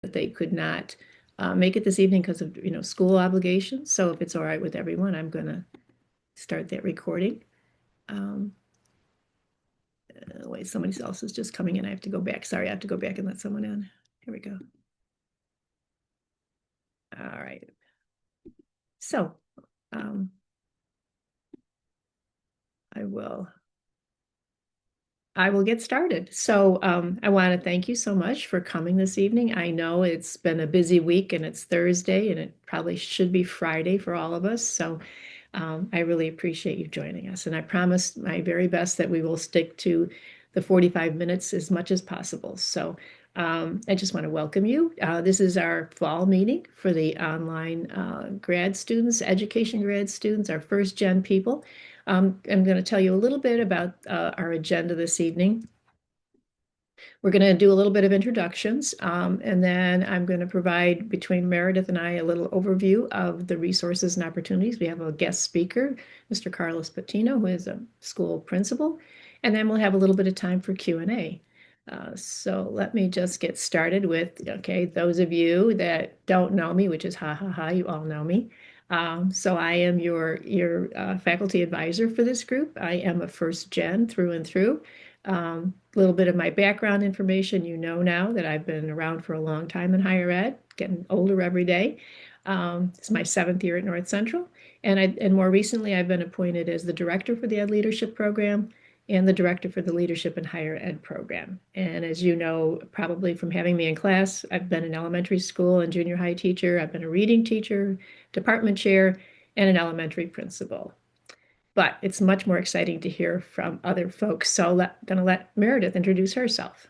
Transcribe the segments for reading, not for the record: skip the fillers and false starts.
that they could not make it this evening because of, school obligations. So if it's all right with everyone, I'm going to start that recording. Um, Wait, somebody else is just coming in. I have to go back. Sorry, I have to go back and let someone in. Here we go. All right. So um, I will I will get started. So I want to thank you so much for coming this evening. I know it's been a busy week and it's Thursday and it probably should be Friday for all of us. So I really appreciate you joining us. And I promise my very best that we will stick to the 45 minutes as much as possible. So I just want to welcome you. This is our fall meeting for the online grad students, education grad students, our first gen people. I'm going to tell you a little bit about our agenda this evening. We're going to do a little bit of introductions, and then I'm going to provide, between Meredith and I, a little overview of the resources and opportunities. We have a guest speaker, Mr. Carlos Patino, who is a school principal, and then we'll have a little bit of time for Q&A. So let me just get started with, okay, those of you that don't know me, which is ha ha ha, you all know me. So I am your faculty advisor for this group. I am a first gen through and through. A little bit of my background information, you know now that I've been around for a long time in higher ed, getting older every day. It's my 7th year at North Central, and more recently I've been appointed as the director for the Ed Leadership Program and the director for the Leadership in Higher Ed program. And as you know, probably from having me in class, I've been an elementary school and junior high teacher. I've been a reading teacher, department chair, and an elementary principal. But it's much more exciting to hear from other folks. So I'm going to let Meredith introduce herself.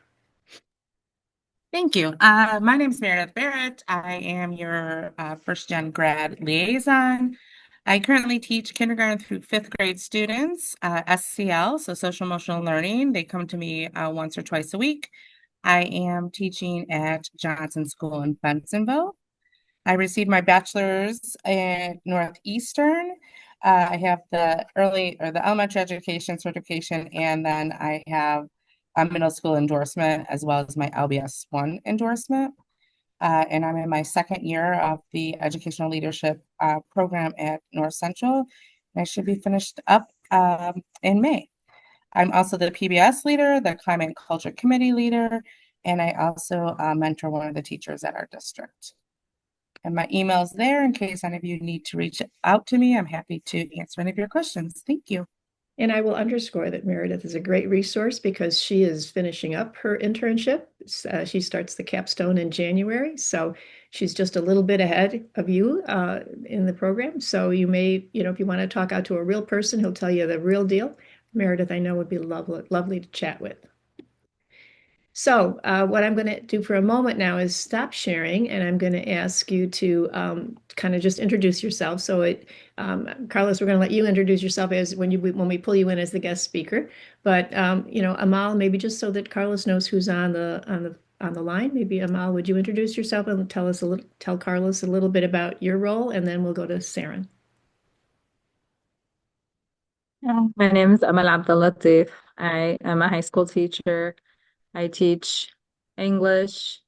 Thank you. My name is Meredith Barrett. I am your first gen grad liaison. I currently teach kindergarten through 5th grade students, SCL, so social emotional learning. They come to me once or twice a week. I am teaching at Johnson School in Bensonville. I received my bachelor's at Northeastern. I have the early or the elementary education certification, and then I have a middle school endorsement as well as my LBS 1 endorsement. And I'm in my 2nd year of the educational leadership program at North Central. And I should be finished up in May. I'm also the PBS leader, the climate and culture committee leader, and I also mentor one of the teachers at our district. And my email's there in case any of you need to reach out to me. I'm happy to answer any of your questions. Thank you. And I will underscore that Meredith is a great resource because she is finishing up her internship. She starts the capstone in January. So she's just a little bit ahead of you in the program. So you may, if you want to talk out to a real person, he'll tell you the real deal. Meredith, I know, would be lovely to chat with. So what I'm going to do for a moment now is stop sharing, and I'm going to ask you to kind of just introduce yourself. So Carlos, we're going to let you introduce yourself as when we pull you in as the guest speaker. But Amal, maybe just so that Carlos knows who's on the line. Maybe Amal, would you introduce yourself and tell Carlos a little bit about your role, and then we'll go to Saren. My name is Amal Abdul-Latif. I am a high school teacher. I teach English,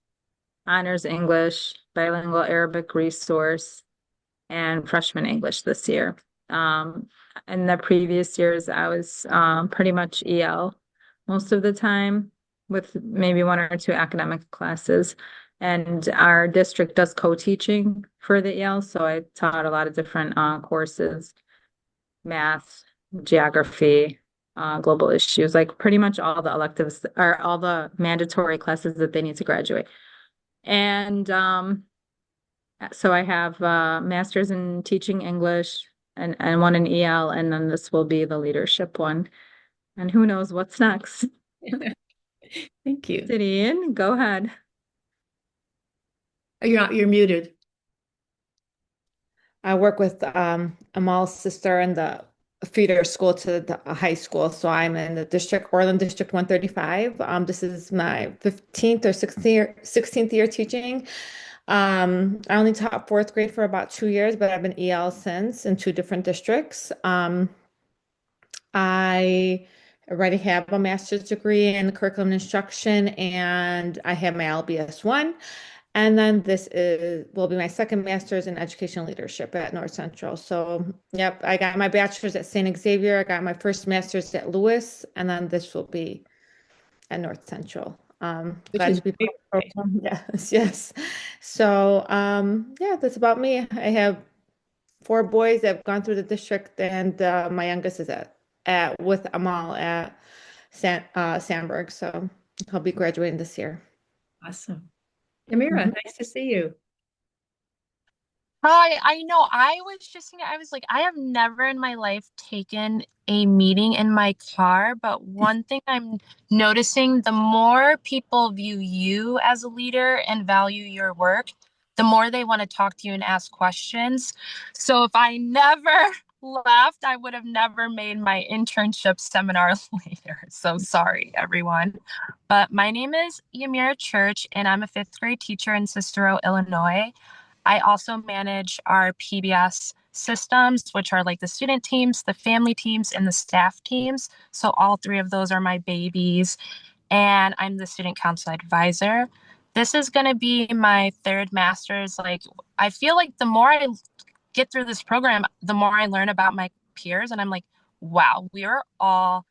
honors English, bilingual Arabic resource, and freshman English this year. In the previous years, I was pretty much EL most of the time, with maybe 1 or 2 academic classes. And our district does co-teaching for the EL, so I taught a lot of different courses, math, geography, global issues, like pretty much all the electives or all the mandatory classes that they need to graduate. And so I have a master's in teaching English and one in EL, and then this will be the leadership one. And who knows what's next? Thank you. Sidian, go ahead. Oh, you're muted. I work with Amal's sister in the feeder school to the high school. So I'm in the district, Orland District 135. This is my 15th or 16th year teaching. I only taught 4th grade for about 2 years, but I've been EL since in 2 different districts. I already have a master's degree in curriculum instruction, and I have my LBS 1. And then this is will be my second master's in education leadership at North Central. So, yep, I got my bachelor's at St. Xavier. I got my first master's at Lewis, and then this will be at North Central. which Glad is to be great. part of the program. Yes, yes. So, yeah, that's about me. I have four boys that have gone through the district, and my youngest is at with Amal at Sandburg. So he'll be graduating this year. Awesome. Amira, Mhm. nice to see you. Hi, I know. I was just thinking, I was like, I have never in my life taken a meeting in my car, but one thing I'm noticing, the more people view you as a leader and value your work, the more they want to talk to you and ask questions. So if I never left, I would have never made my internship seminar later. So sorry, everyone. But my name is Yamira Church, and I'm a fifth grade teacher in Cicero, Illinois. I also manage our PBS systems, which are like the student teams, the family teams, and the staff teams. So all three of those are my babies. And I'm the student council advisor. This is going to be my third master's. Like, I feel like the more I get through this program, the more I learn about my peers. And I'm like, wow, we are all,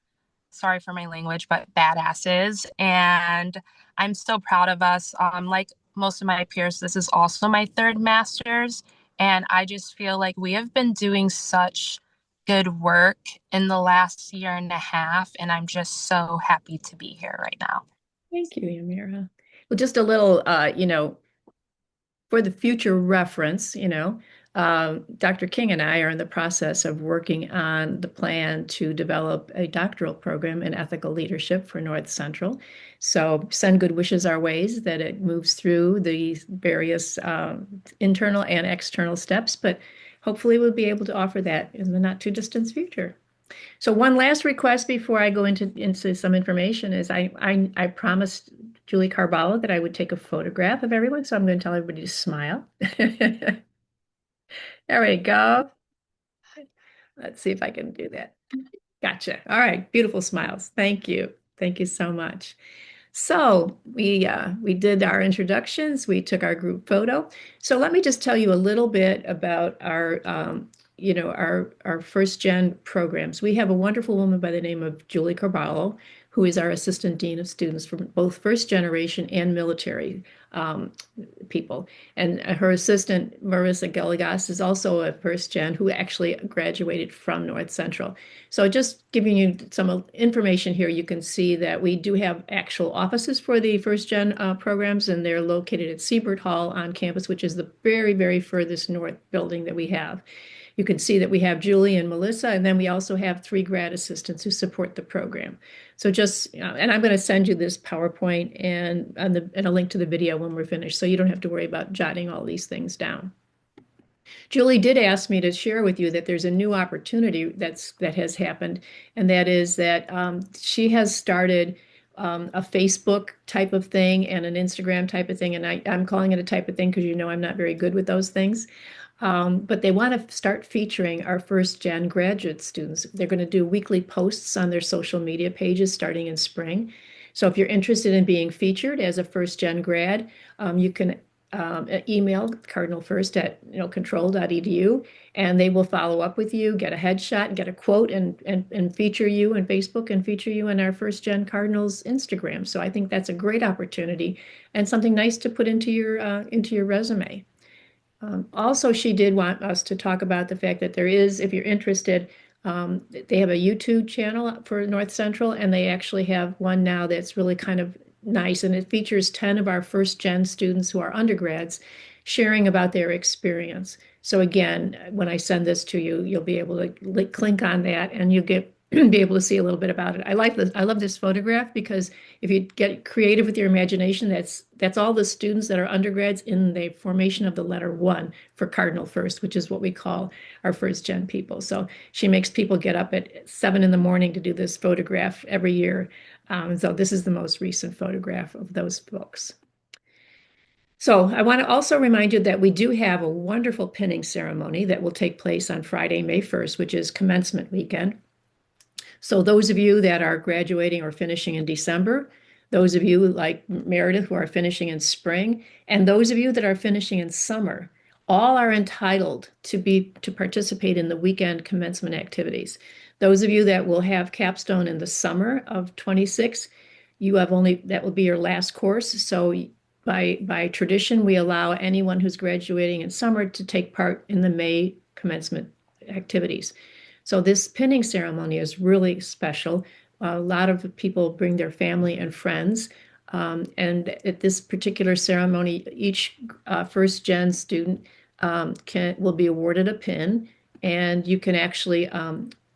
sorry for my language, but badasses. And I'm so proud of us. Like most of my peers, this is also my third master's. And I just feel like we have been doing such good work in the last year and a half. And I'm just so happy to be here right now. Thank you, Amira. Well, just a little, for the future reference, Dr. King and I are in the process of working on the plan to develop a doctoral program in ethical leadership for North Central. So send good wishes our ways that it moves through the various internal and external steps, but hopefully we'll be able to offer that in the not too distant future. So one last request before I go into some information is I promised Julie Carballo that I would take a photograph of everyone, so I'm going to tell everybody to smile. There we go. Let's see if I can do that. Gotcha. All right, beautiful smiles. Thank you. Thank you so much. So we did our introductions, we took our group photo. So let me just tell you a little bit about our our first gen programs. We have a wonderful woman by the name of Julie Carballo, who is our assistant dean of students for both first generation and military um, people. And her assistant, Marissa Gilligas, is also a first gen who actually graduated from North Central. So just giving you some information here, you can see that we do have actual offices for the first gen programs, and they're located at Siebert Hall on campus, which is the very, very furthest north building that we have. You can see that we have Julie and Melissa, and then we also have three grad assistants who support the program. So just, and I'm going to send you this PowerPoint and a link to the video when we're finished, so you don't have to worry about jotting all these things down. Julie did ask me to share with you that there's a new opportunity that has happened, and that is that she has started a Facebook type of thing and an Instagram type of thing, and I'm calling it a type of thing because I'm not very good with those things. But they want to start featuring our first gen graduate students. They're going to do weekly posts on their social media pages starting in spring. So if you're interested in being featured as a first gen grad, you can email Cardinal First at control.edu, and they will follow up with you, get a headshot, get a quote, and feature you on Facebook and feature you on our First Gen Cardinals Instagram. So I think that's a great opportunity and something nice to put into your resume. Also, she did want us to talk about the fact that there is, if you're interested, they have a YouTube channel for North Central, and they actually have one now that's really kind of nice, and it features 10 of our first gen students who are undergrads sharing about their experience. So again, when I send this to you, you'll be able to click on that and you get be able to see a little bit about it. I like this. I love this photograph because if you get creative with your imagination, that's all the students that are undergrads in the formation of the letter one for Cardinal First, which is what we call our first gen people. So she makes people get up at 7 in the morning to do this photograph every year. So this is the most recent photograph of those folks. So I want to also remind you that we do have a wonderful pinning ceremony that will take place on Friday, May 1st, which is commencement weekend. So those of you that are graduating or finishing in December, those of you like Meredith who are finishing in spring, and those of you that are finishing in summer, all are entitled to participate in the weekend commencement activities. Those of you that will have capstone in the summer of 26, you have only that will be your last course. So by tradition, we allow anyone who's graduating in summer to take part in the May commencement activities. So this pinning ceremony is really special. A lot of people bring their family and friends. And at this particular ceremony, each first gen student will be awarded a pin, and you can actually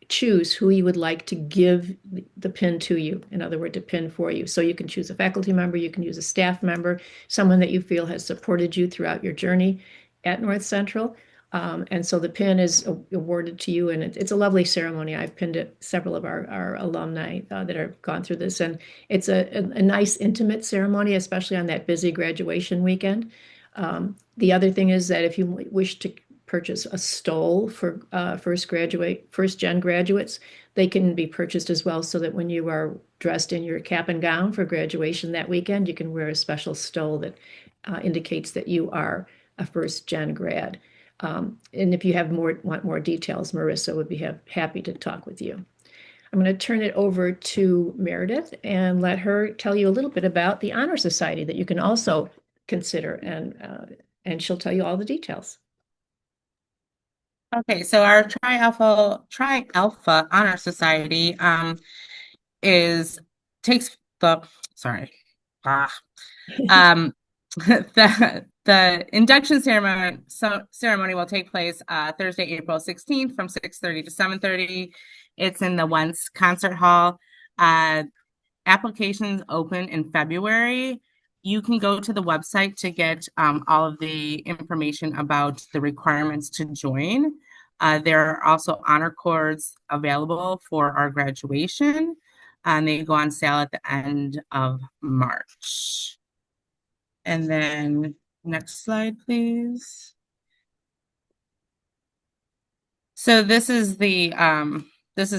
choose who you would like to give the pin to you. In other words, a pin for you. So you can choose a faculty member, you can use a staff member, someone that you feel has supported you throughout your journey at North Central. And so the pin is awarded to you, and it's a lovely ceremony. I've pinned it several of our alumni that have gone through this, and it's a nice, intimate ceremony, especially on that busy graduation weekend. The other thing is that if you wish to purchase a stole for first gen graduates, they can be purchased as well, so that when you are dressed in your cap and gown for graduation that weekend, you can wear a special stole that indicates that you are a first gen grad. And if you want more details, Marissa would be happy to talk with you. I'm going to turn it over to Meredith and let her tell you a little bit about the Honor Society that you can also consider, and she'll tell you all the details. Okay, so our Tri Alpha Honor Society is takes the sorry. Ah, um the induction ceremony will take place Thursday, April 16th from 6:30 to 7:30. It's in the Once Concert Hall. Applications open in February. You can go to the website to get all of the information about the requirements to join. There are also honor cords available for our graduation, and they go on sale at the end of March. And then next slide, please. So this is the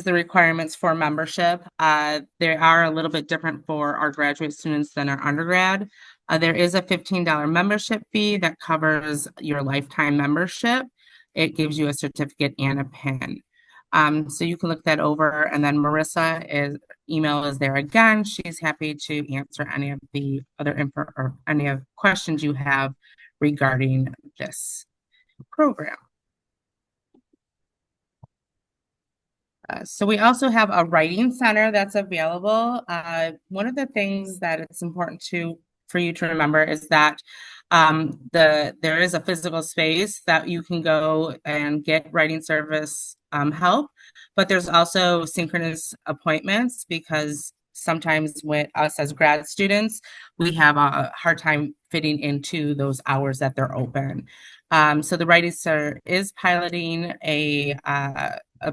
requirements for membership. They are a little bit different for our graduate students than our undergrad. There is a $15 membership fee that covers your lifetime membership. It gives you a certificate and a pin. So you can look that over, and then email is there again. She's happy to answer any of the other info or any of questions you have regarding this program. So we also have a writing center that's available. One of the things that it's important for you to remember is that there is a physical space that you can go and get writing service help, but there's also synchronous appointments, because sometimes with us as grad students, we have a hard time fitting into those hours that they're open. So the Writing Center is piloting a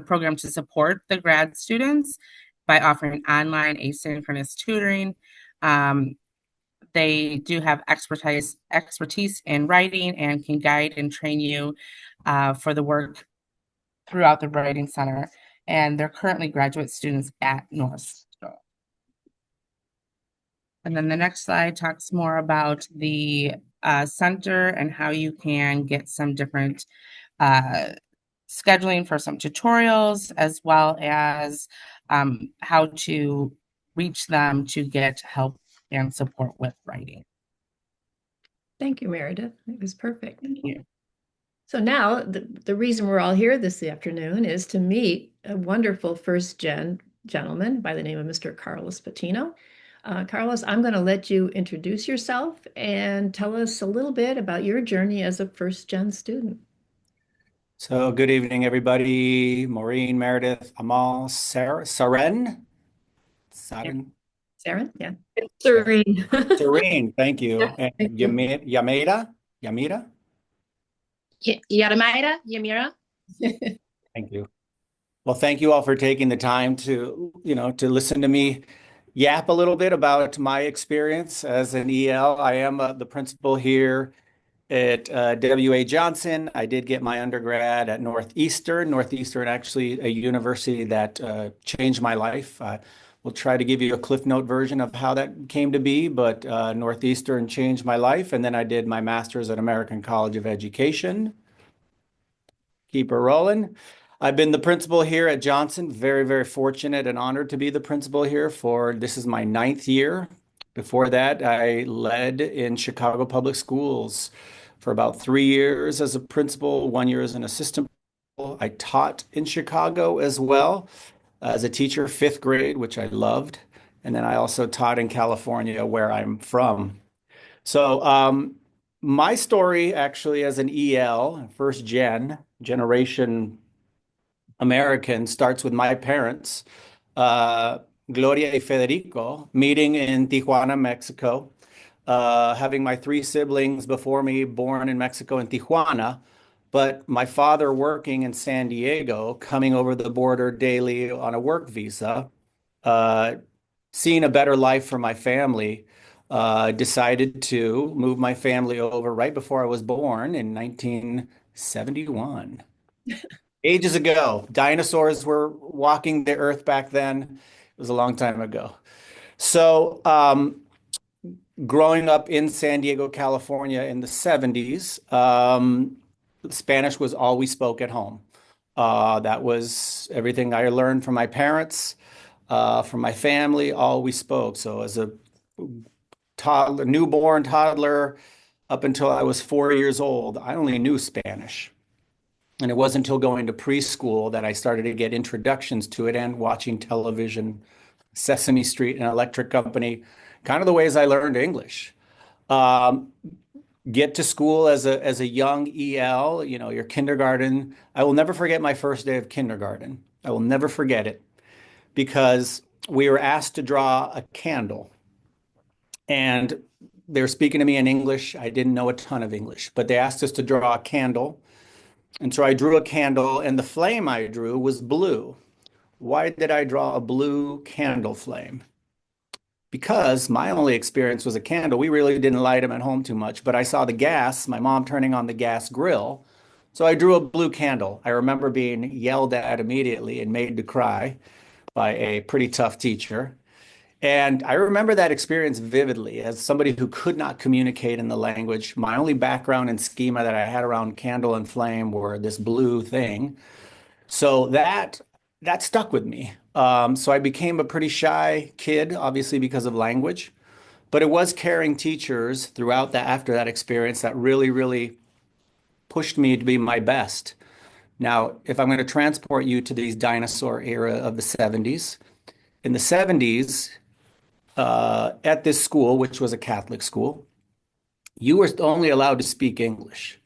program to support the grad students by offering online asynchronous tutoring. They do have expertise in writing and can guide and train you for the work throughout the Writing Center. And they're currently graduate students at North. And then the next slide talks more about the center and how you can get some different scheduling for some tutorials, as well as how to reach them to get help and support with writing. Thank you, Meredith. It was perfect. Thank you. So now the reason we're all here this afternoon is to meet a wonderful first gen gentleman by the name of Mr. Carlos Patino. Carlos, I'm going to let you introduce yourself and tell us a little bit about your journey as a first gen student. So good evening, everybody. Maureen, Meredith, Amal, Saren, Saren, yeah. Serene. Serene, thank you. Yeah, And thank you. Yamira, Yamira. thank you. Well, thank you all for taking the time to listen to me yap a little bit about my experience as an EL. I am the principal here at W.A. Johnson. I did get my undergrad at Northeastern, actually a university that changed my life. We'll try to give you a Cliff Note version of how that came to be, but Northeastern changed my life. And then I did my master's at American College of Education. Keep her rolling. I've been the principal here at Johnson. Very, very fortunate and honored to be the principal here for this is my ninth year. Before that, I led in Chicago Public Schools for about 3 years as a principal, 1 year as an assistant principal. I taught in Chicago as well as a teacher, fifth grade, which I loved. And then I also taught in California, where I'm from. So, my story actually as an EL, first generation American, starts with my parents, uh, Gloria y Federico, meeting in Tijuana, Mexico, having my three siblings before me born in Mexico in Tijuana, but my father working in San Diego, coming over the border daily on a work visa, uh, seeing a better life for my family, decided to move my family over right before I was born in 1971. Ages ago, dinosaurs were walking the earth back then. It was a long time ago. So, growing up in San Diego, California in the 70s, Spanish was all we spoke at home. That was everything I learned from my parents, from my family, all we spoke. So as a toddler, newborn toddler, up until I was 4 years old, I only knew Spanish. And it wasn't until going to preschool that I started to get introductions to it and watching television, Sesame Street and Electric Company, kind of the ways I learned English. Um, get to school as a young EL, your kindergarten. I will never forget my first day of kindergarten. I will never forget it because we were asked to draw a candle. And they were speaking to me in English. I didn't know a ton of English, but they asked us to draw a candle. And so I drew a candle, and the flame I drew was blue. Why did I draw a blue candle flame? Because my only experience was a candle. We really didn't light them at home too much, but I saw the gas, my mom turning on the gas grill. So I drew a blue candle. I remember being yelled at immediately and made to cry by a pretty tough teacher. And I remember that experience vividly as somebody who could not communicate in the language. My only background and schema that I had around candle and flame were this blue thing. So that stuck with me. So I became a pretty shy kid, obviously because of language. But it was caring teachers throughout that after that experience that really, really pushed me to be my best. Now, if I'm going to transport you to these dinosaur era of the 70s, in the 70s, at this school, which was a Catholic school, you were only allowed to speak English.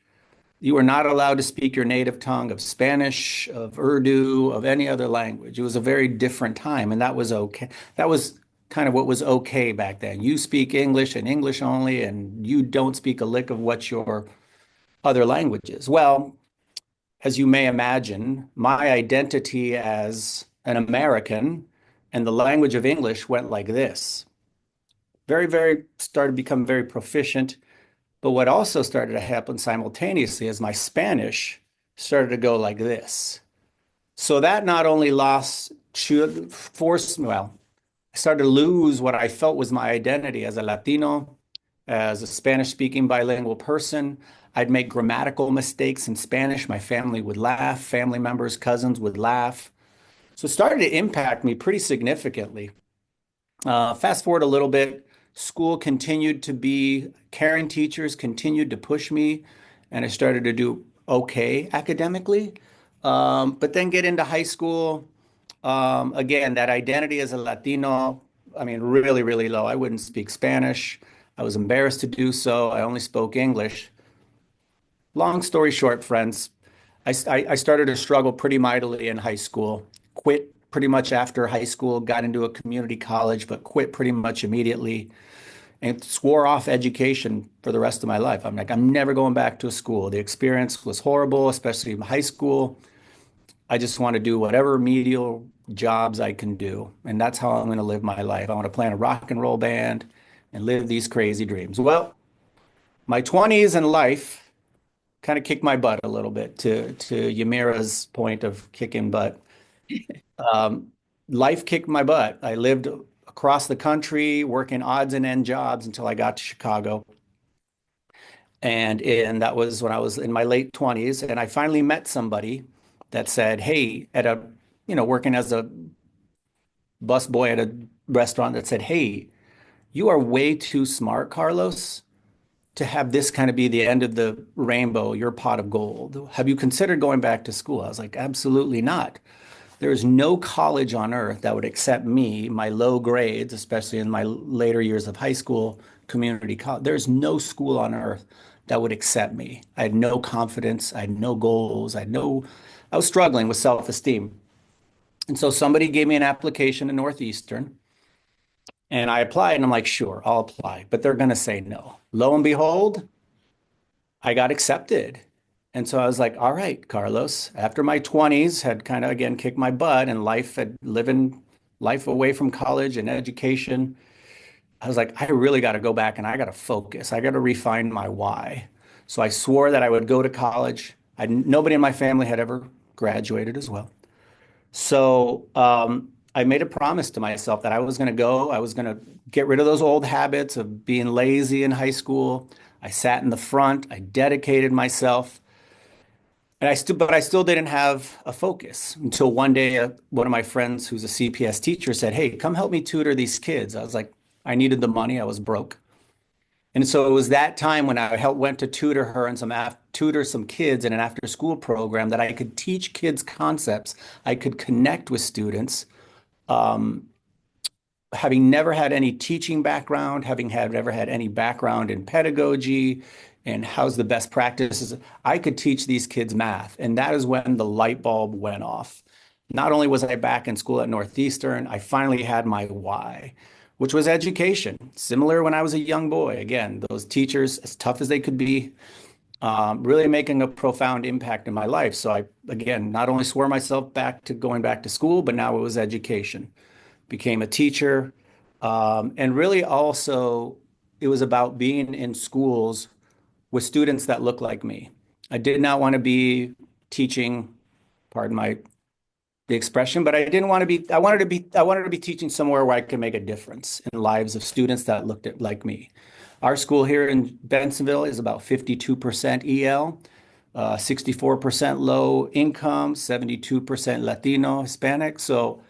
You were not allowed to speak your native tongue of Spanish, of Urdu, of any other language. It was a very different time, and that was okay. That was kind of what was okay back then. You speak English and English only, and you don't speak a lick of what your other language is. Well, as you may imagine, my identity as an American and the language of English went like this. Very, very started to become very proficient. But what also started to happen simultaneously is my Spanish started to go like this. So that not only lost, forced, well, I started to lose what I felt was my identity as a Latino, as a Spanish speaking bilingual person. I'd make grammatical mistakes in Spanish. My family would laugh, family members, cousins would laugh. So it started to impact me pretty significantly. Fast forward a little bit, school continued to be, caring teachers continued to push me, and I started to do okay academically. But then get into high school. Again, that identity as a Latino, I mean, really, really low. I wouldn't speak Spanish. I was embarrassed to do so. I only spoke English. Long story short, friends, I started to struggle pretty mightily in high school. Quit pretty much after high school, got into a community college, but quit pretty much immediately and swore off education for the rest of my life. I'm like, I'm never going back to a school. The experience was horrible, especially in high school. I just want to do whatever remedial jobs I can do. And that's how I'm going to live my life. I want to play in a rock and roll band and live these crazy dreams. Well, my 20s and life kind of kicked my butt a little bit to Yamira's point of kicking butt. Um, life kicked my butt. I lived across the country working odds and end jobs until I got to Chicago. And that was when I was in my late 20s. And I finally met somebody that said, hey, working as a busboy at a restaurant, that said, hey, you are way too smart, Carlos, to have this kind of be the end of the rainbow, your pot of gold. Have you considered going back to school? I was like, absolutely not. There is no college on earth that would accept me, my low grades, especially in my later years of high school, community college. There's no school on earth that would accept me. I had no confidence. I had no goals. I was struggling with self-esteem. And so somebody gave me an application to Northeastern and I applied and I'm like, sure, I'll apply, but they're going to say no. Lo and behold, I got accepted. And so I was like, all right, Carlos, after my 20s had kind of again kicked my butt and life had living life away from college and education, I was like, I really got to go back and I got to focus. I got to refine my why. So I swore that I would go to college. Nobody in my family had ever graduated as well. So I made a promise to myself that I was going to go. I was going to get rid of those old habits of being lazy in high school. I sat in the front. I dedicated myself. But I still didn't have a focus until one day, one of my friends who's a CPS teacher said, hey, come help me tutor these kids. I was like, I needed the money. I was broke. And so it was that time when went to tutor her and tutor some kids in an after school program that I could teach kids concepts. I could connect with students. Um, Having never had any teaching background, never had any background in pedagogy and how's the best practices, I could teach these kids math. And that is when the light bulb went off. Not only was I back in school at Northeastern, I finally had my why, which was education. Similar when I was a young boy. Again, those teachers, as tough as they could be, really making a profound impact in my life. So I, again, not only swore myself back to going back to school, but now it was education. Became a teacher. And really also, it was about being in schools with students that look like me. I did not want to be teaching, pardon the expression, but I wanted to be teaching somewhere where I could make a difference in the lives of students that like me. Our school here in Bensenville is about 52% EL, 64% low income, 72% Latino, Hispanic. So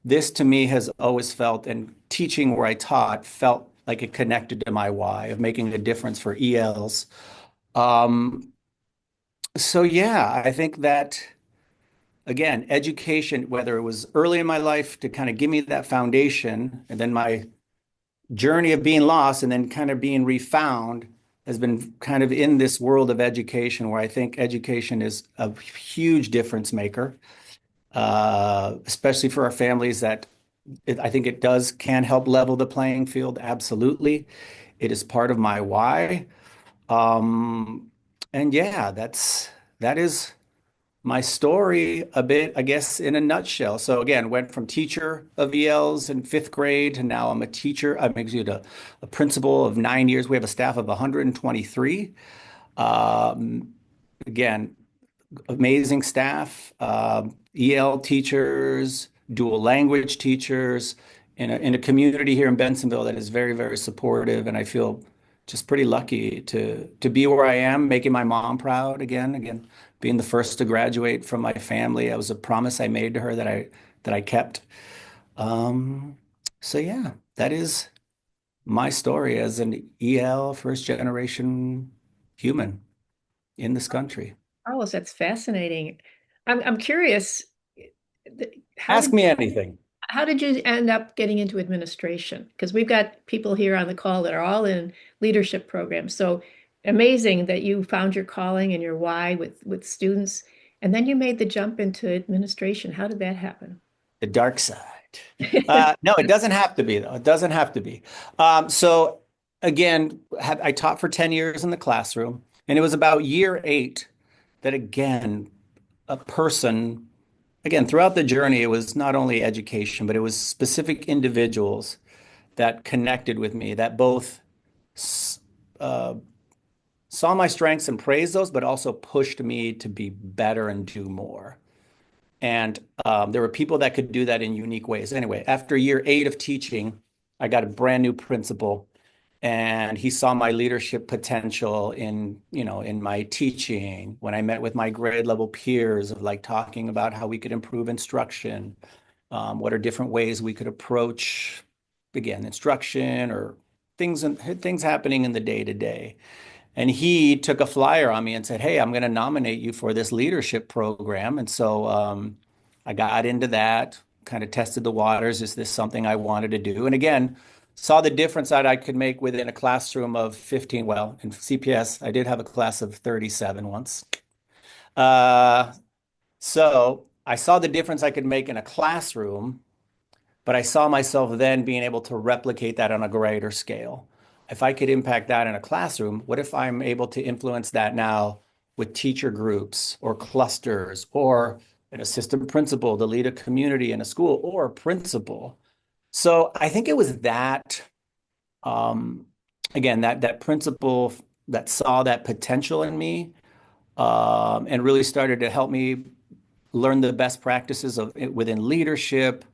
this to me has always felt, and teaching where I taught felt like it connected to my why of making a difference for ELs. Um, so yeah, I think that again, education, whether it was early in my life to kind of give me that foundation, and then my journey of being lost and then kind of being refound has been kind of in this world of education where I think education is a huge difference maker, especially for our families I think it can help level the playing field. Absolutely. It is part of my why. Um, and yeah, that is my story a bit, I guess, in a nutshell. So again, went from teacher of ELs in fifth grade to now I'm a teacher. I'm a principal of 9 years. We have a staff of 123. Um, Again, amazing staff, EL teachers, dual language teachers, in a community here in Bensenville that is very, very supportive. And I feel just pretty lucky to be where I am, making my mom proud again, being the first to graduate from my family. That was a promise I made to her that I kept. Um, so yeah, that is my story as an EL first generation human in this country. Carlos, that's fascinating. I'm curious, how Ask did me anything. how did you end up getting into administration? Because we've got people here on the call that are all in leadership programs. So amazing that you found your calling and your why with students, and then you made the jump into administration. How did that happen? The dark side. No, it doesn't have to be, though. It doesn't have to be. So again, I taught for 10 years in the classroom, and it was about year eight that again, a person, again, throughout the journey, it was not only education, but it was specific individuals that connected with me that both uh, saw my strengths and praised those, but also pushed me to be better and do more. And there were people that could do that in unique ways. Anyway, after year 8 of teaching, I got a brand new principal, and he saw my leadership potential in, in my teaching. When I met with my grade level peers of like talking about how we could improve instruction, what are different ways we could approach, again, instruction or things happening in the day to day. And he took a flyer on me and said, "Hey, I'm going to nominate you for this leadership program." And so I got into that, kind of tested the waters. Is this something I wanted to do? And again, saw the difference that I could make within a classroom of 15. Well, in CPS, I did have a class of 37 once. Uh, so I saw the difference I could make in a classroom, but I saw myself then being able to replicate that on a greater scale. If I could impact that in a classroom, what if I'm able to influence that now with teacher groups or clusters or an assistant principal to lead a community in a school or a principal? So I think it was that, um, again, that principal that saw that potential in me, and really started to help me learn the best practices of within leadership,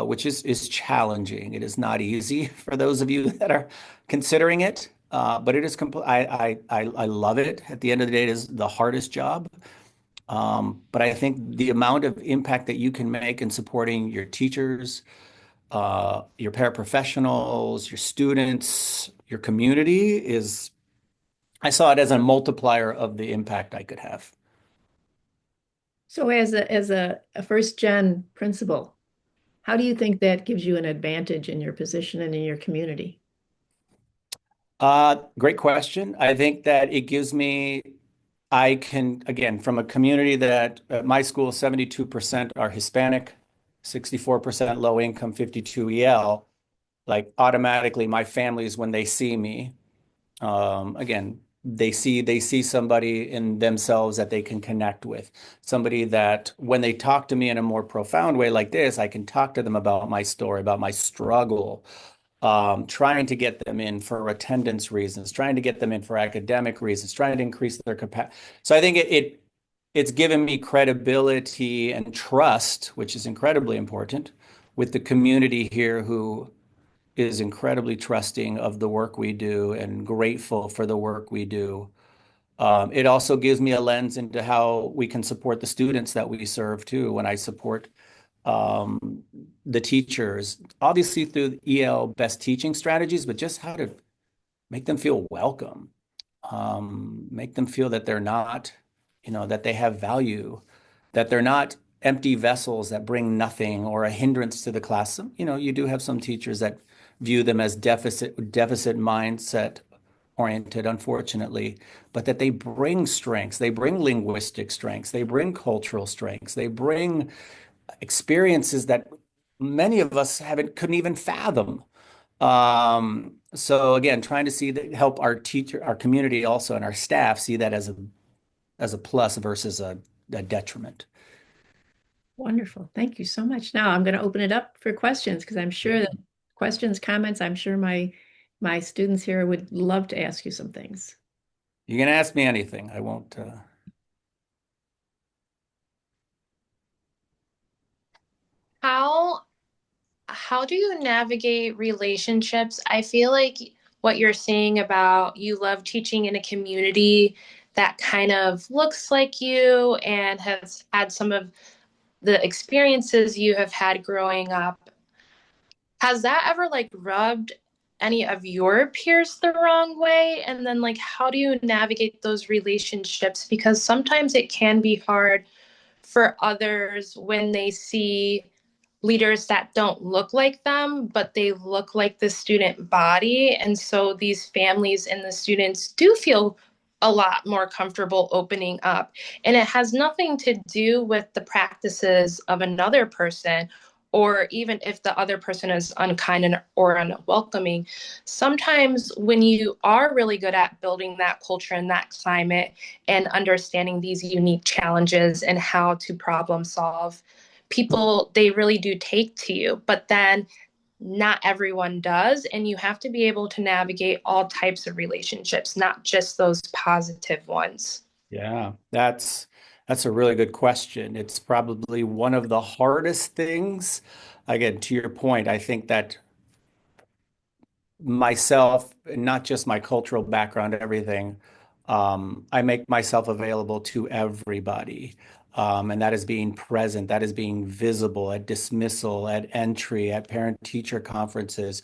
which is challenging. It is not easy for those of you that are considering it, but it is. I love it. At the end of the day, it is the hardest job. But I think the amount of impact that you can make in supporting your teachers, your paraprofessionals, your students, your community is. I saw it as a multiplier of the impact I could have. So as a first gen principal, how do you think that gives you an advantage in your position and in your community? Great question. I think that it gives me, I can, again, from a community that at my school, 72% are Hispanic, 64% low income, 52 EL, like automatically my families, when they see me, again, they see somebody in themselves that they can connect with, somebody that when they talk to me in a more profound way like this, I can talk to them about my story, about my struggle, trying to get them in for attendance reasons, trying to get them in for academic reasons, trying to increase their capacity. So I think it's given me credibility and trust, which is incredibly important with the community here who is incredibly trusting of the work we do and grateful for the work we do. It also gives me a lens into how we can support the students that we serve too. When I support the teachers, obviously through EL best teaching strategies, but just how to make them feel welcome, make them feel that they're not, that they have value, that they're not empty vessels that bring nothing or a hindrance to the class. You do have some teachers that view them as deficit mindset oriented, unfortunately, but that they bring strengths, they bring linguistic strengths, they bring cultural strengths, they bring experiences that many of us haven't couldn't even fathom. So again, trying to see that help our community also and our staff see that as a plus versus a detriment. Wonderful. Thank you so much. Now I'm going to open it up for questions because I'm sure that questions, comments, I'm sure my students here would love to ask you some things. You can ask me anything. I won't. How how do you navigate relationships? I feel like what you're saying about you love teaching in a community that kind of looks like you and has had some of the experiences you have had growing up. Has that ever like rubbed any of your peers the wrong way? And then like how do you navigate those relationships? Because sometimes it can be hard for others when they see leaders that don't look like them, but they look like the student body. And so these families and the students do feel a lot more comfortable opening up. And it has nothing to do with the practices of another person, or even if the other person is unkind or unwelcoming. Sometimes when you are really good at building that culture and that climate and understanding these unique challenges and how to problem solve, people they really do take to you, but then not everyone does, and you have to be able to navigate all types of relationships, not just those positive ones. Yeah, that's That's a really good question. It's probably one of the hardest things. Again, to your point, I think that myself, and not just my cultural background, everything, I make myself available to everybody. And that is being present, that is being visible at dismissal, at entry, at parent-teacher conferences,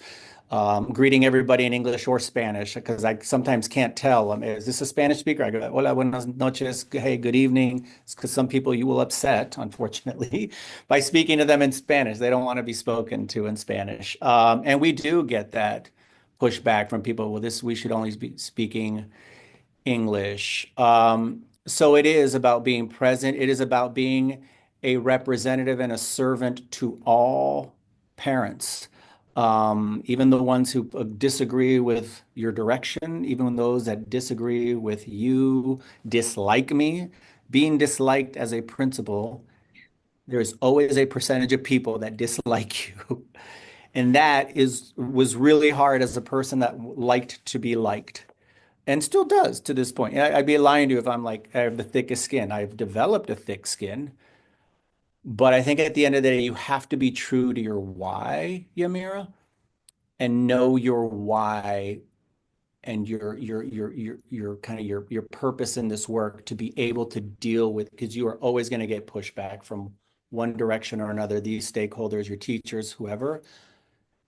greeting everybody in English or Spanish, because I sometimes can't tell. Is this a Spanish speaker? I go, hola, buenas noches, hey, good evening. It's because some people you will upset, unfortunately, by speaking to them in Spanish. They don't want to be spoken to in Spanish. And we do get that pushback from people. Well, this we should only be speaking English. So it is about being present. It is about being a representative and a servant to all parents, even the ones who disagree with your direction, even those that disagree with you, dislike me. Being disliked as a principal, there's always a percentage of people that dislike you. And that was really hard as a person that liked to be liked and still does to this point. I'd be lying to you if I'm like, I have the thickest skin. I've developed a thick skin, but I think at the end of the day, you have to be true to your why, Yamira, and know your why and your kind of your purpose in this work to be able to deal with, because you are always going to get pushback from one direction or another, these stakeholders, your teachers, whoever.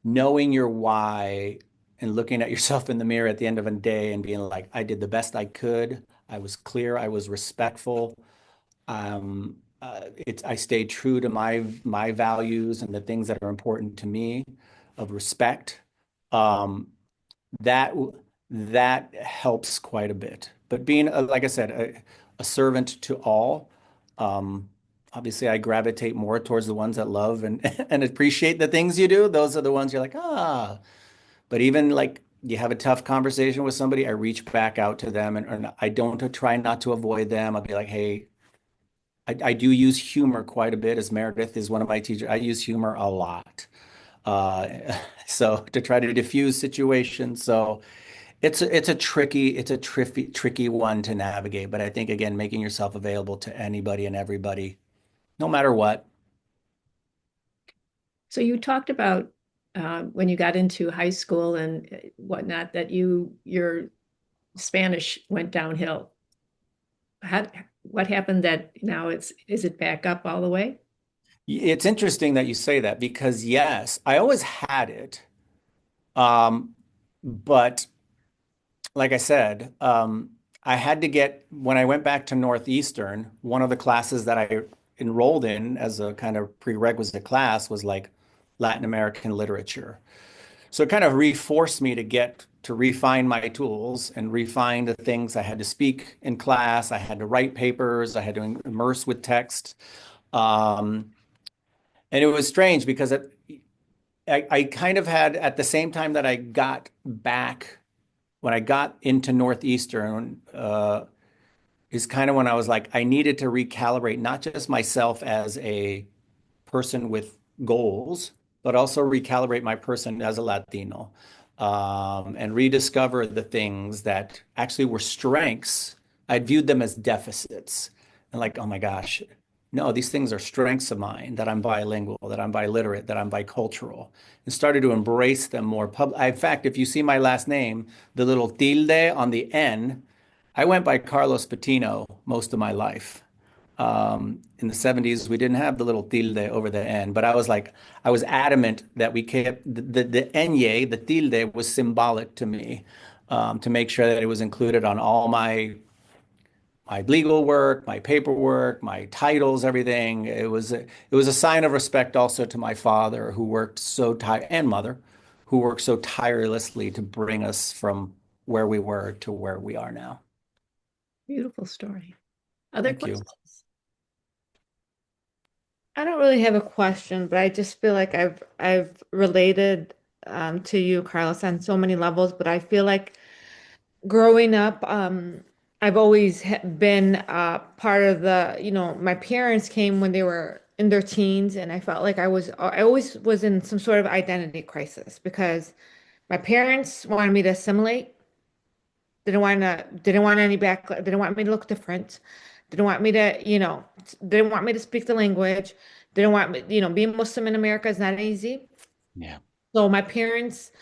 Knowing your why and looking at yourself in the mirror at the end of a day and being like, I did the best I could. I was clear. I was respectful. I stayed true to my values and the things that are important to me of respect. Um, that that helps quite a bit. But being, like I said, a servant to all, um, obviously I gravitate more towards the ones that love and and appreciate the things you do. Those are the ones you're like, ah. But even like you have a tough conversation with somebody, I reach back out to them and I don't try not to avoid them. I'll be like, hey, I do use humor quite a bit, as Meredith is one of my teachers. I use humor a lot. So to try to diffuse situations. So it's a tricky one to navigate, but I think again, making yourself available to anybody and everybody, no matter what. So you talked about when you got into high school and whatnot that your Spanish went downhill. How, what happened that now is it back up all the way? It's interesting that you say that because yes, I always had it. Um, but like I said, I had to get, when I went back to Northeastern, one of the classes that I enrolled in as a kind of prerequisite class was like Latin American literature. So it kind of reforced me to get to refine my tools and refine the things I had to speak in class. I had to write papers. I had to immerse with text. Um, and it was strange because I kind of had, at the same time that I got back, when I got into Northeastern, is kind of when I was like, I needed to recalibrate not just myself as a person with goals, but also recalibrate my person as a Latino, and rediscover the things that actually were strengths. I viewed them as deficits. And like, oh my gosh, no, these things are strengths of mine, that I'm bilingual, that I'm biliterate, that I'm bicultural, and started to embrace them more. In fact, if you see my last name, the little tilde on the N, I went by Carlos Patino most of my life. In the 70s, we didn't have the little tilde over the N, but I was like, I was adamant that we kept the enye, the tilde was symbolic to me, to make sure that it was included on all my legal work, my paperwork, my titles, everything. It was a sign of respect also to my father who worked so tired and mother who worked so tirelessly to bring us from where we were to where we are now. Beautiful story. Other Thank you. questions? I don't really have a question, but I just feel like I've related to you, Carlos, on so many levels. But I feel like growing up, I've always been part of my parents came when they were in their teens, and I felt like I always was in some sort of identity crisis because my parents wanted me to assimilate, Didn't want any back, didn't want me to look different, didn't want me to, didn't want me to speak the language, didn't want me, being Muslim in America is not easy. Yeah. So my parents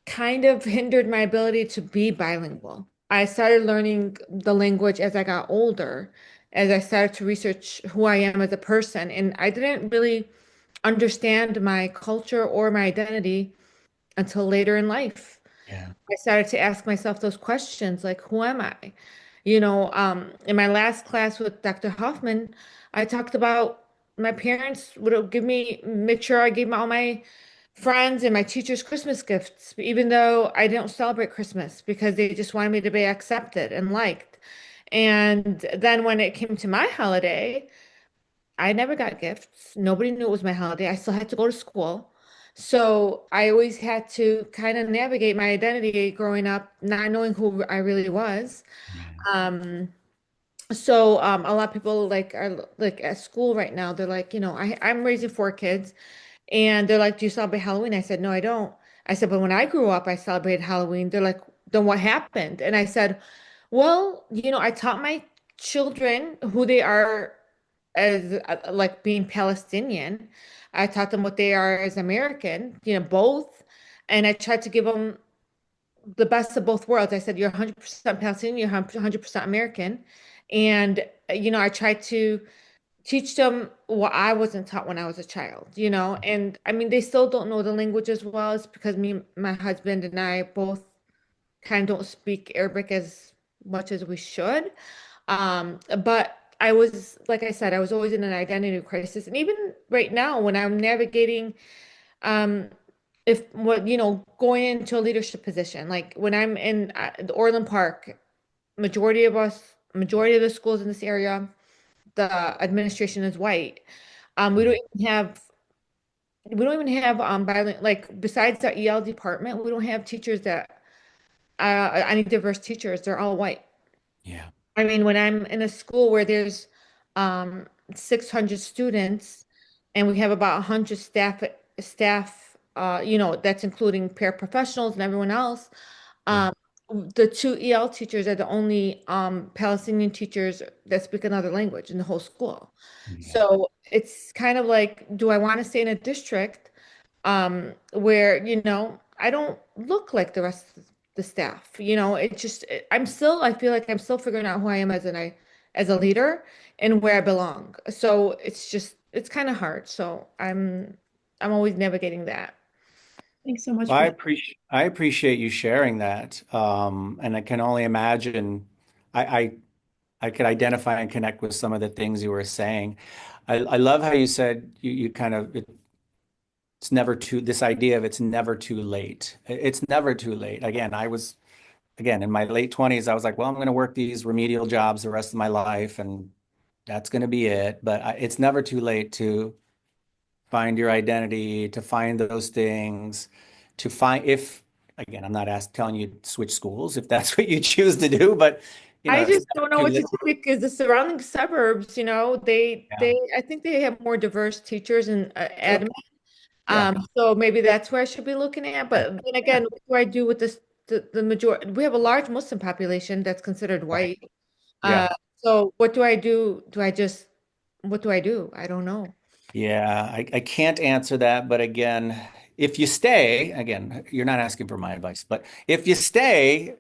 kind of hindered my ability to be bilingual. I started learning the language as I got older, as I started to research who I am as a person, and I didn't really understand my culture or my identity until later in life. Yeah. I started to ask myself those questions like, who am I? In my last class with Dr. Hoffman, I talked about my parents would give me, make sure I gave all my friends and my teachers Christmas gifts, even though I didn't celebrate Christmas because they just wanted me to be accepted and liked. And then when it came to my holiday, I never got gifts. Nobody knew it was my holiday. I still had to go to school. So I always had to kind of navigate my identity growing up, not knowing who I really was. Yeah. So a lot of people like are like at school right now, they're like, I'm raising four kids and they're like, do you celebrate Halloween? I said, no, I don't. I said, but when I grew up, I celebrated Halloween. They're like, then what happened? And I said, well, I taught my children who they are as like being Palestinian. I taught them what they are as American, both. And I tried to give them the best of both worlds. I said, you're 100% Palestinian, you're 100% American. And, I tried to teach them what I wasn't taught when I was a child, and I mean, they still don't know the language as well. It's because my husband and I both kind of don't speak Arabic as much as we should. But I was, like I said, I was always in an identity crisis. And even right now, when I'm navigating, um, if what, going into a leadership position, like when I'm in the Orland Park, majority of the schools in this area, the administration is white. We don't even have bilingual, like besides our EL department, we don't have teachers that any diverse teachers. They're all white. Yeah. I mean, when I'm in a school where there's 600 students and we have about 100 staff, that's including paraprofessionals and everyone else. Yeah. Um, the two EL teachers are the only Palestinian teachers that speak another language in the whole school. Yeah. So it's kind of like, do I want to stay in a district where, I don't look like the rest of the staff? I feel like I'm still figuring out who I am as a leader and where I belong. So it's kind of hard. So I'm always navigating that. Thanks so much Well, for I appreciate you sharing that. And I can only imagine I, I I could identify and connect with some of the things you were saying. I love how you said you kind of it's never too this idea of it's never too late. It's never too late. Again in my late 20s, I was like, well, I'm going to work these remedial jobs the rest of my life and that's going to be it. But it's never too late to find your identity, to find those things, to find if again, I'm not telling you to switch schools if that's what you choose to do, but I it's just never don't know too what to late. do because the surrounding suburbs, Yeah. I think they have more diverse teachers and True. admin. Yeah. So maybe that's where I should be looking at. Yeah. But then Yeah. again, what do I do with this? The majority, we have a large Muslim population that's considered Right. white. Uh, Yeah. so what do I do? What do I do? I don't know. Yeah. I can't answer that. But again, if you stay, again, you're not asking for my advice, but if you stay,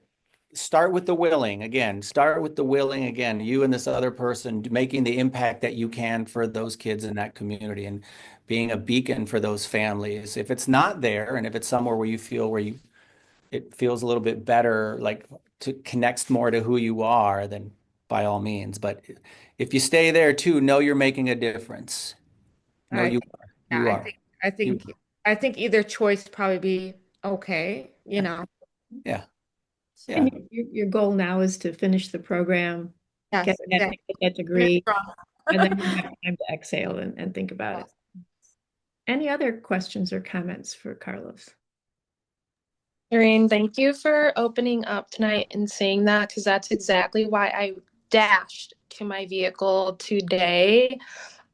start with the willing again. Start with the willing again. You and this other person making the impact that you can for those kids in that community and being a beacon for those families. If it's not there, and if it's somewhere where you feel where you it feels a little bit better, like to connects more to who you are, then by all means. But if you stay there too, know you're making a difference. No, I you think, are. yeah, You are. I You. think, I think either choice probably be okay. Yeah. and Yeah. your goal now is to finish the program, Yes, exactly. get that Finish degree, strong. and then you have time to exhale and think about it. Yes. Any other questions or comments for Carlos? Irene, thank you for opening up tonight and saying that because that's exactly why I dashed to my vehicle today.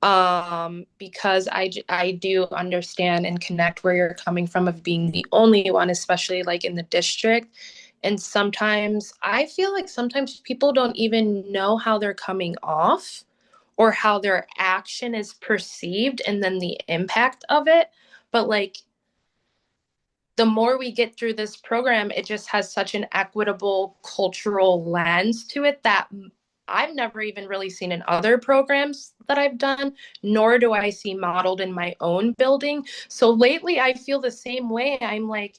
Because I do understand and connect where you're coming from of being the only one, especially like in the district. And sometimes I feel like sometimes people don't even know how they're coming off or how their action is perceived and then the impact of it. But like the more we get through this program, it just has such an equitable cultural lens to it that I've never even really seen in other programs that I've done, nor do I see modeled in my own building. So lately, I feel the same way. I'm like,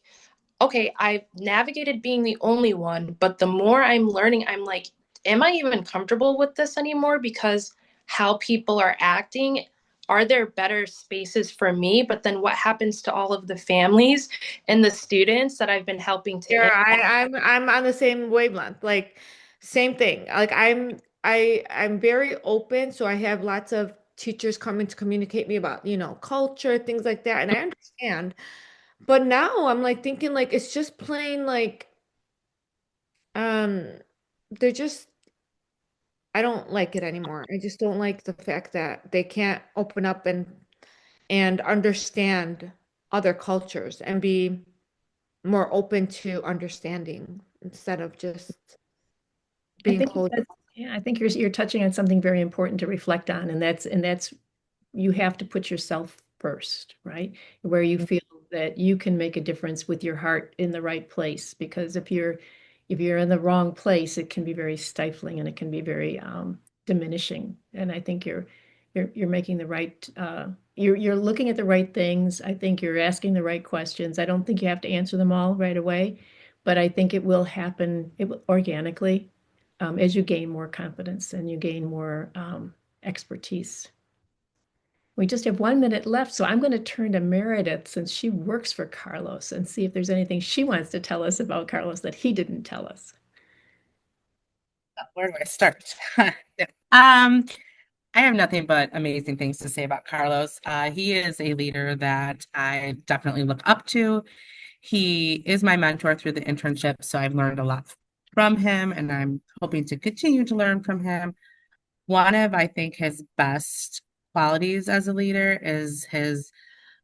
okay, I've navigated being the only one, but the more I'm learning, I'm like, am I even comfortable with this anymore? Because how people are acting, are there better spaces for me? But then what happens to all of the families and the students that I've been helping to Yeah, impact? I'm on the same wavelength. Like same thing. Like I'm very open, so I have lots of teachers coming to communicate me about, culture, things like that, and I understand. But now I'm like thinking like it's just plain like um they're just I don't like it anymore. I just don't like the fact that they can't open up and understand other cultures and be more open to understanding instead of just I being think closed. yeah, I think you're touching on something very important to reflect on, and that's you have to put yourself first, right? Where you feel that you can make a difference with your heart in the right place. Because if you're in the wrong place, it can be very stifling and it can be very diminishing. And I think you're making the right you're looking at the right things. I think you're asking the right questions. I don't think you have to answer them all right away, but I think it will happen organically as you gain more confidence and you gain more expertise. We just have 1 minute left, so I'm going to turn to Meredith since she works for Carlos and see if there's anything she wants to tell us about Carlos that he didn't tell us. Where do I start? Yeah. Um, I have nothing but amazing things to say about Carlos. He is a leader that I definitely look up to. He is my mentor through the internship, so I've learned a lot from him, and I'm hoping to continue to learn from him. One of, I think, his best qualities as a leader is his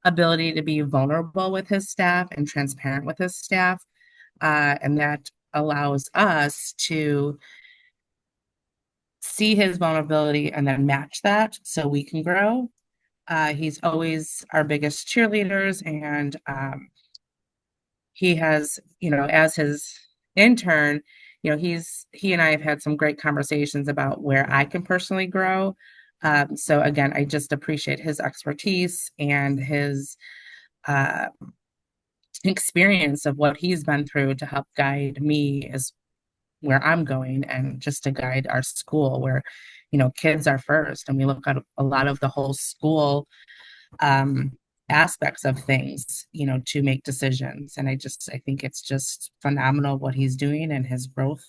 ability to be vulnerable with his staff and transparent with his staff. And that allows us to see his vulnerability and then match that so we can grow. He's always our biggest cheerleaders, and he has, as his intern, he and I have had some great conversations about where I can personally grow. So again, I just appreciate his expertise and his uh, experience of what he's been through to help guide me as where I'm going and just to guide our school where, kids are first and we look at a lot of the whole school um, aspects of things, to make decisions. And I think it's just phenomenal what he's doing and his growth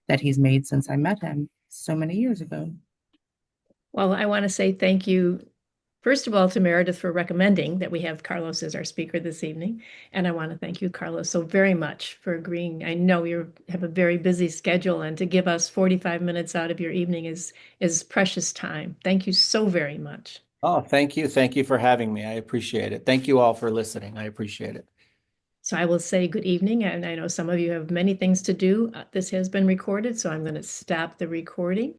that he's made since I met him so many years ago. Well, I want to say thank you, first of all, to Meredith for recommending that we have Carlos as our speaker this evening. And I want to thank you, Carlos, so very much for agreeing. I know you have a very busy schedule, and to give us 45 minutes out of your evening is precious time. Thank you so very much. Oh, thank you. Thank you for having me. I appreciate it. Thank you all for listening. I appreciate it. So I will say good evening, and I know some of you have many things to do. This has been recorded, so I'm going to stop the recording.